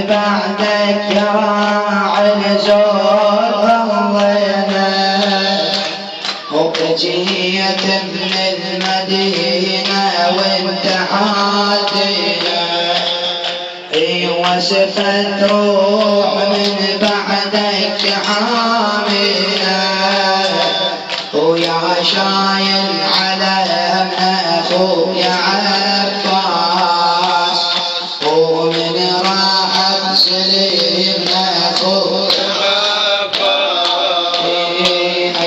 بعدك يا راعي زور ضلينا وبجيت من المدينة وانت حادينا وسفت روح من بعدك حامينا ويا شايل على اخويا عباس ومن راحت سليمنا اخويا عباس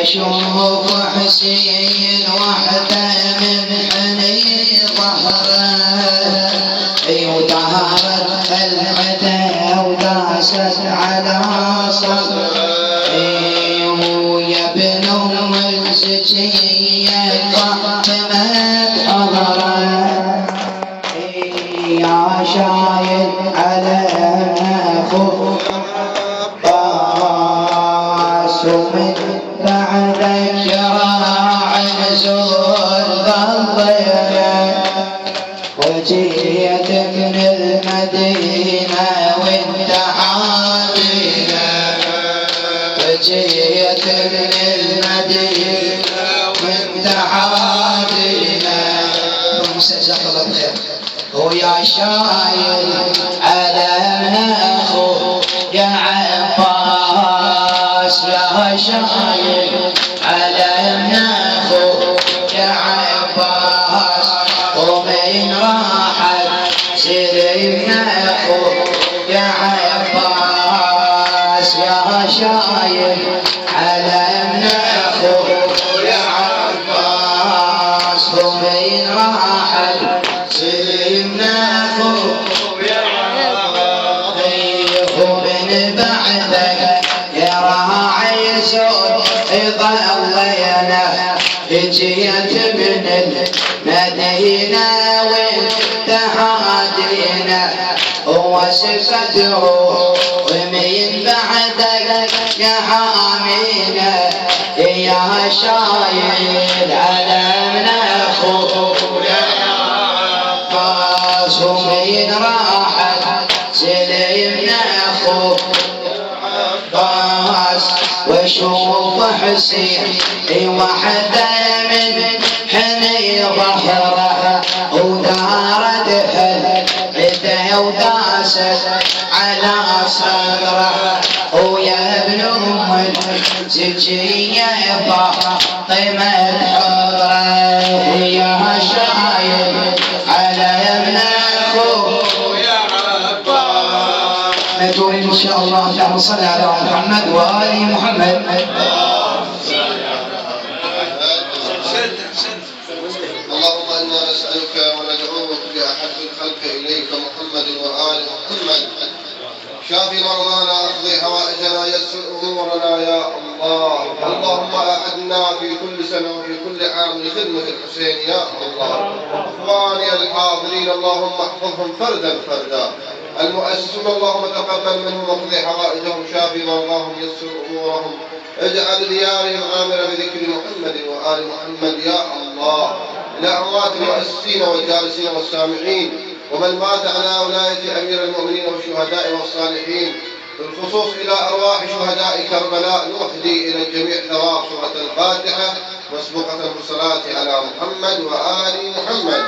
اشوف حسين وحده من حني ظهره وطهرت العدا وداست على صدره ويا ابن ام الزكيه فاطمه حضره يا شايل على اخوك عباس ومن بعدك يا راعي زور ضلينا وجيت من المدينة وانت حادينا وجيت من المدينة وانت حادينا جزاك الله بخير ويا شايل على اخوك يا عباس يا شايل على اخوك يا عباس ومن راحت سلمنا اخوك يا عباس يا شايل على اخوك يا عباس ومن راحت سلمنا اخوك يا عباس ومن بعدك يا راعي زود ضلينا جيت من المدينة وانت هادينا وسفت روح ومن بعدك يا حامينا يا شايل على من اخوك يا عباس ومن راحت سلمنا اخوك عباس وشوف حسين وحده من حني ظهره ودارت العدا وداست على صدره ويا ابن ام الزكيه فاطمه حضره يا شايل على ابن اخوك يا عباس نقول ان شاء الله اللهم صل على محمد وال محمد. اللهم انا نسالك وندعوك باحب الخلق اليك محمد وال محمد شافي مرضانا اقضي حوائجنا يسر امورنا يا الله. اللهم اعدنا في كل سنه وفي كل عام لخدمه الحسين يا الله. اخواني الحاضرين اللهم احفظهم فردا فردا. المؤسسون اللهم تقبل منهم واقضي حوائجهم شافي مرضاهم يسر امورهم اجعل ديارهم آمنة بذكر محمد وآل محمد يا الله. لأموات المؤسسين والجالسين والسامعين ومن مات على ولاية أمير المؤمنين والشهداء والصالحين بالخصوص إلى أرواح شهداء كربلاء نهدي إلى الجميع ثواب سورة الفاتحة مسبوقة بالصلاة على محمد وآل محمد.